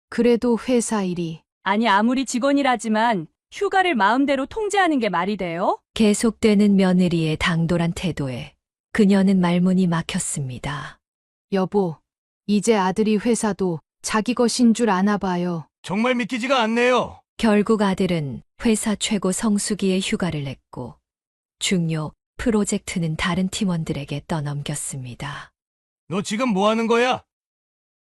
그래도 회사 일이. 아니, 아무리 직원이라지만 휴가를 마음대로 통제하는 게 말이 돼요? 계속되는 며느리의 당돌한 태도에 그녀는 말문이 막혔습니다. 여보, 이제 아들이 회사도 자기 것인 줄 아나 봐요. 정말 믿기지가 않네요. 결국 아들은 회사 최고 성수기에 휴가를 냈고 중요 프로젝트는 다른 팀원들에게 떠넘겼습니다. 너 지금 뭐 하는 거야?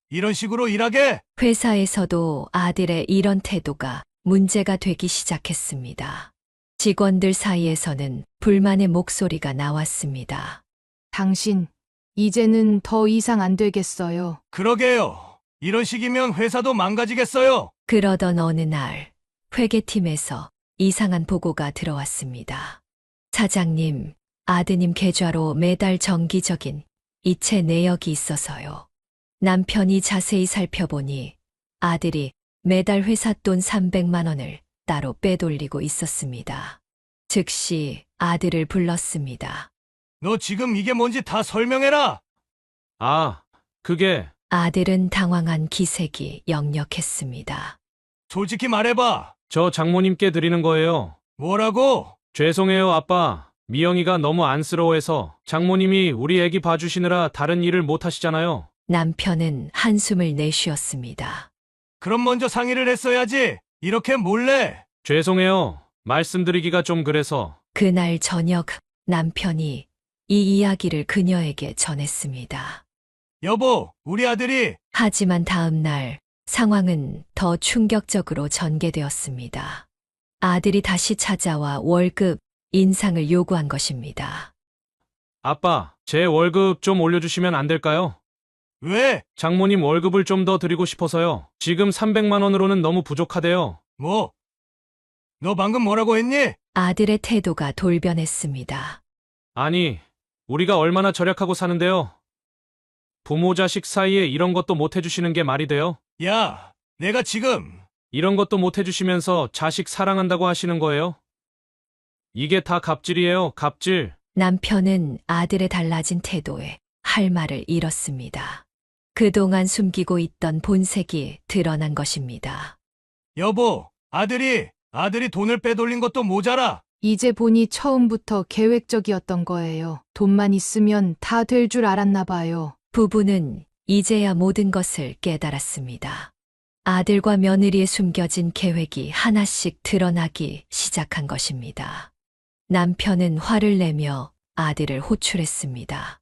이런 식으로 일하게? 회사에서도 아들의 이런 태도가 문제가 되기 시작했습니다. 직원들 사이에서는 불만의 목소리가 나왔습니다. 당신, 이제는 더 이상 안 되겠어요. 그러게요. 이런 식이면 회사도 망가지겠어요. 그러던 어느 날 회계팀에서 이상한 보고가 들어왔습니다. 사장님, 아드님 계좌로 매달 정기적인 이체 내역이 있어서요. 남편이 자세히 살펴보니 아들이 매달 회사 돈 300만 원을 따로 빼돌리고 있었습니다. 즉시 아들을 불렀습니다. 너 지금 이게 뭔지 다 설명해라. 아, 그게 아들은 당황한 기색이 역력했습니다. 솔직히 말해봐. 저 장모님께 드리는 거예요. 뭐라고? 죄송해요, 아빠. 미영이가 너무 안쓰러워해서 장모님이 우리 애기 봐주시느라 다른 일을 못 하시잖아요. 남편은 한숨을 내쉬었습니다. 그럼 먼저 상의를 했어야지. 이렇게 몰래. 죄송해요. 말씀드리기가 좀 그래서. 그날 저녁 남편이 이 이야기를 그녀에게 전했습니다. 여보, 우리 아들이. 하지만 다음 날 상황은 더 충격적으로 전개되었습니다. 아들이 다시 찾아와 월급 인상을 요구한 것입니다. 아빠, 제 월급 좀 올려주시면 안 될까요? 왜? 장모님 월급을 좀 더 드리고 싶어서요. 지금 300만 원으로는 너무 부족하대요. 뭐? 너 방금 뭐라고 했니? 아들의 태도가 돌변했습니다. 아니, 우리가 얼마나 절약하고 사는데요. 부모 자식 사이에 이런 것도 못 해주시는 게 말이 돼요? 야, 내가 지금. 이런 것도 못 해주시면서 자식 사랑한다고 하시는 거예요? 이게 다 갑질이에요, 갑질. 남편은 아들의 달라진 태도에 할 말을 잃었습니다. 그동안 숨기고 있던 본색이 드러난 것입니다. 여보, 아들이 돈을 빼돌린 것도 모자라. 이제 보니 처음부터 계획적이었던 거예요. 돈만 있으면 다 될 줄 알았나 봐요. 부부는 이제야 모든 것을 깨달았습니다. 아들과 며느리의 숨겨진 계획이 하나씩 드러나기 시작한 것입니다. 남편은 화를 내며 아들을 호출했습니다.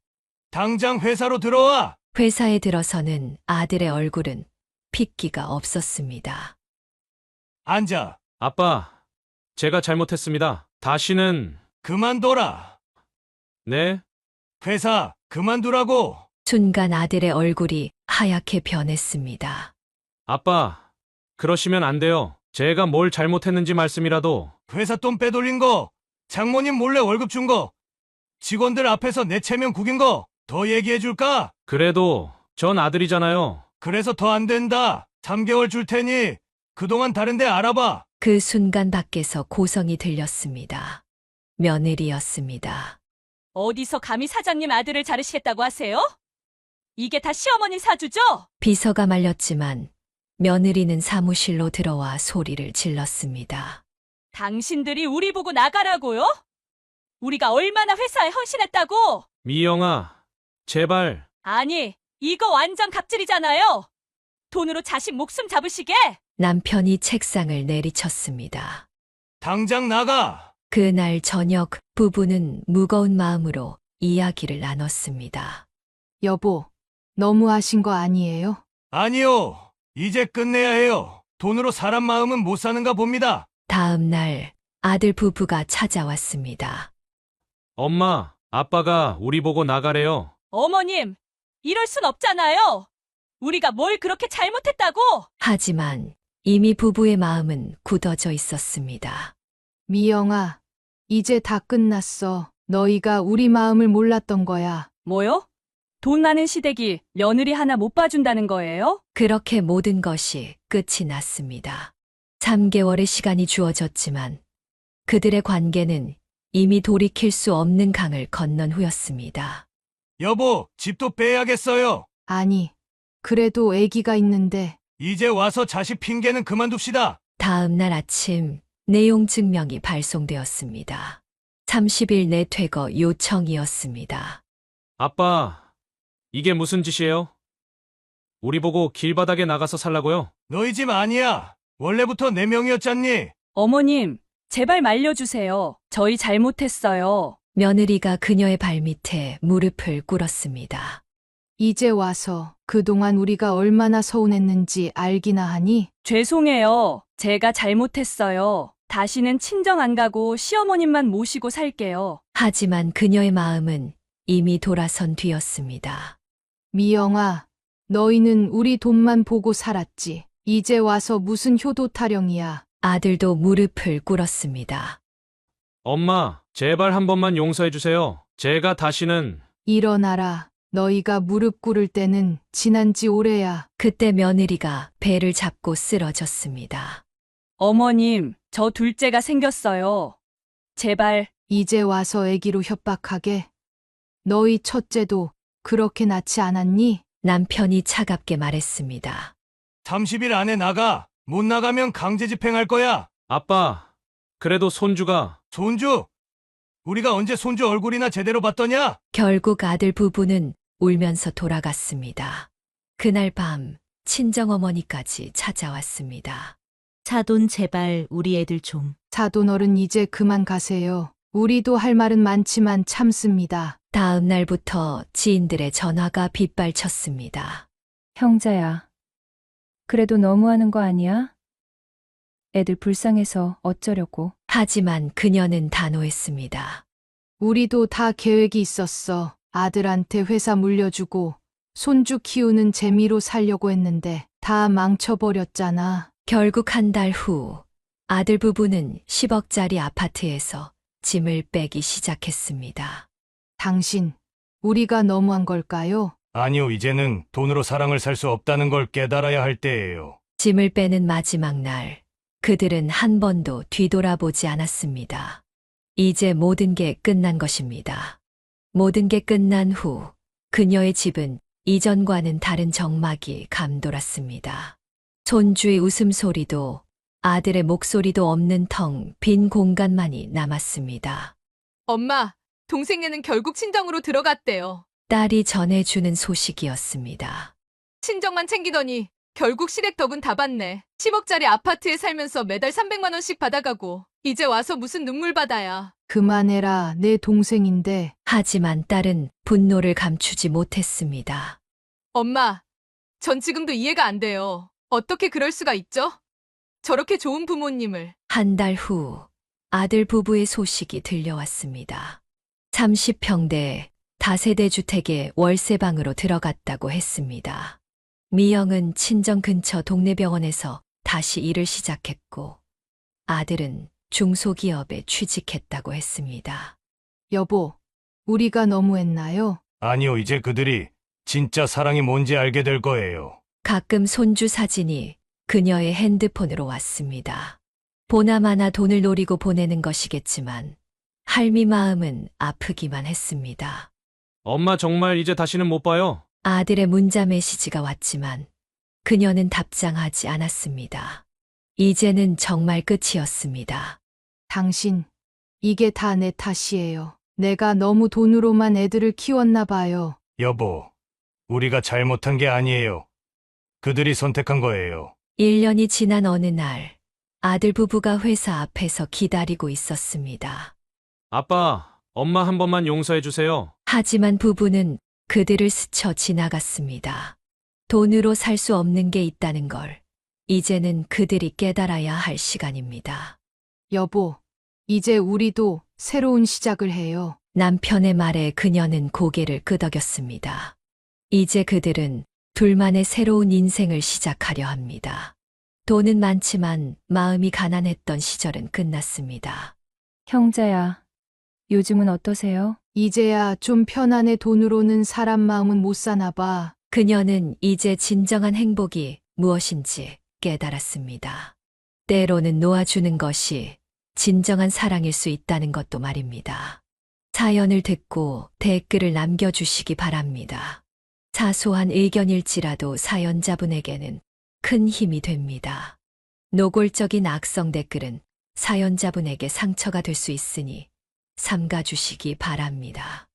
당장 회사로 들어와. 회사에 들어서는 아들의 얼굴은 핏기가 없었습니다. 앉아. 아빠, 제가 잘못했습니다. 다시는. 그만둬라. 네? 회사 그만두라고. 순간 아들의 얼굴이 하얗게 변했습니다. 아빠, 그러시면 안 돼요. 제가 뭘 잘못했는지 말씀이라도. 회사 돈 빼돌린 거, 장모님 몰래 월급 준 거, 직원들 앞에서 내 체면 구긴 거 더 얘기해 줄까? 그래도 전 아들이잖아요. 그래서 더 안 된다. 3개월 줄 테니 그동안 다른 데 알아봐. 그 순간 밖에서 고성이 들렸습니다. 며느리였습니다. 어디서 감히 사장님 아들을 자르시겠다고 하세요? 이게 다 시어머니 사주죠? 비서가 말렸지만 며느리는 사무실로 들어와 소리를 질렀습니다. 당신들이 우리 보고 나가라고요? 우리가 얼마나 회사에 헌신했다고? 미영아, 제발. 아니, 이거 완전 갑질이잖아요. 돈으로 자식 목숨 잡으시게? 남편이 책상을 내리쳤습니다. 당장 나가. 그날 저녁 부부는 무거운 마음으로 이야기를 나눴습니다. 여보, 너무하신 거 아니에요? 아니요. 이제 끝내야 해요. 돈으로 사람 마음은 못 사는가 봅니다. 다음 날 아들 부부가 찾아왔습니다. 엄마, 아빠가 우리 보고 나가래요. 어머님, 이럴 순 없잖아요. 우리가 뭘 그렇게 잘못했다고? 하지만 이미 부부의 마음은 굳어져 있었습니다. 미영아, 이제 다 끝났어. 너희가 우리 마음을 몰랐던 거야. 뭐요? 돈 많은 시댁이 며느리 하나 못 봐준다는 거예요? 그렇게 모든 것이 끝이 났습니다. 3개월의 시간이 주어졌지만 그들의 관계는 이미 돌이킬 수 없는 강을 건넌 후였습니다. 여보, 집도 빼야겠어요. 아니, 그래도 아기가 있는데. 이제 와서 자식 핑계는 그만둡시다. 다음 날 아침 내용 증명이 발송되었습니다. 30일 내 퇴거 요청이었습니다. 아빠, 이게 무슨 짓이에요? 우리 보고 길바닥에 나가서 살라고요? 너희 집 아니야. 원래부터 내 명이었잖니. 어머님, 제발 말려주세요. 저희 잘못했어요. 며느리가 그녀의 발밑에 무릎을 꿇었습니다. 이제 와서 그동안 우리가 얼마나 서운했는지 알기나 하니? 죄송해요. 제가 잘못했어요. 다시는 친정 안 가고 시어머님만 모시고 살게요. 하지만 그녀의 마음은 이미 돌아선 뒤였습니다. 미영아, 너희는 우리 돈만 보고 살았지. 이제 와서 무슨 효도 타령이야. 아들도 무릎을 꿇었습니다. 엄마, 제발 한 번만 용서해 주세요. 제가 다시는. 일어나라. 너희가 무릎 꿇을 때는 지난 지 오래야. 그때 며느리가 배를 잡고 쓰러졌습니다. 어머님, 저 둘째가 생겼어요. 제발. 이제 와서 아기로 협박하게. 너희 첫째도 그렇게 낳지 않았니? 남편이 차갑게 말했습니다. 30일 안에 나가. 못 나가면 강제 집행할 거야. 아빠, 그래도 손주가. 손주? 우리가 언제 손주 얼굴이나 제대로 봤더냐? 결국 아들 부부는 울면서 돌아갔습니다. 그날 밤 친정어머니까지 찾아왔습니다. 사돈 제발 우리 애들 좀. 사돈 어른 이제 그만 가세요. 우리도 할 말은 많지만 참습니다. 다음 날부터 지인들의 전화가 빗발쳤습니다. 형자야. 그래도 너무하는 거 아니야? 애들 불쌍해서 어쩌려고. 하지만 그녀는 단호했습니다. 우리도 다 계획이 있었어. 아들한테 회사 물려주고 손주 키우는 재미로 살려고 했는데 다 망쳐버렸잖아. 결국 한 달 후 아들 부부는 10억짜리 아파트에서 짐을 빼기 시작했습니다. 당신, 우리가 너무한 걸까요? 아니요, 이제는 돈으로 사랑을 살 수 없다는 걸 깨달아야 할 때예요. 짐을 빼는 마지막 날, 그들은 한 번도 뒤돌아보지 않았습니다. 이제 모든 게 끝난 것입니다. 모든 게 끝난 후 그녀의 집은 이전과는 다른 정막이 감돌았습니다. 손주의 웃음소리도 아들의 목소리도 없는 텅 빈 공간만이 남았습니다. 엄마, 동생네는 결국 친정으로 들어갔대요. 딸이 전해주는 소식이었습니다. 친정만 챙기더니 결국 시댁 덕은 다 받네. 10억짜리 아파트에 살면서 매달 300만 원씩 받아가고 이제 와서 무슨 눈물 받아야. 그만해라, 내 동생인데. 하지만 딸은 분노를 감추지 못했습니다. 엄마, 전 지금도 이해가 안 돼요. 어떻게 그럴 수가 있죠? 저렇게 좋은 부모님을. 한 달 후 아들 부부의 소식이 들려왔습니다. 30평대 다세대 주택에 월세방으로 들어갔다고 했습니다. 미영은 친정 근처 동네 병원에서 다시 일을 시작했고 아들은 중소기업에 취직했다고 했습니다. 여보, 우리가 너무했나요? 아니요, 이제 그들이 진짜 사랑이 뭔지 알게 될 거예요. 가끔 손주 사진이 그녀의 핸드폰으로 왔습니다. 보나마나 돈을 노리고 보내는 것이겠지만 할미 마음은 아프기만 했습니다. 엄마 정말 이제 다시는 못 봐요. 아들의 문자 메시지가 왔지만 그녀는 답장하지 않았습니다. 이제는 정말 끝이었습니다. 당신, 이게 다 내 탓이에요. 내가 너무 돈으로만 애들을 키웠나 봐요. 여보, 우리가 잘못한 게 아니에요. 그들이 선택한 거예요. 1년이 지난 어느 날 아들 부부가 회사 앞에서 기다리고 있었습니다. 아빠, 엄마 한 번만 용서해 주세요. 하지만 부부는 그들을 스쳐 지나갔습니다. 돈으로 살 수 없는 게 있다는 걸 이제는 그들이 깨달아야 할 시간입니다. 여보, 이제 우리도 새로운 시작을 해요. 남편의 말에 그녀는 고개를 끄덕였습니다. 이제 그들은 둘만의 새로운 인생을 시작하려 합니다. 돈은 많지만 마음이 가난했던 시절은 끝났습니다. 형자야. 요즘은 어떠세요? 이제야 좀 편안해. 돈으로는 사람 마음은 못 사나 봐. 그녀는 이제 진정한 행복이 무엇인지 깨달았습니다. 때로는 놓아주는 것이 진정한 사랑일 수 있다는 것도 말입니다. 사연을 듣고 댓글을 남겨주시기 바랍니다. 사소한 의견일지라도 사연자분에게는 큰 힘이 됩니다. 노골적인 악성 댓글은 사연자분에게 상처가 될 수 있으니 삼가주시기 바랍니다.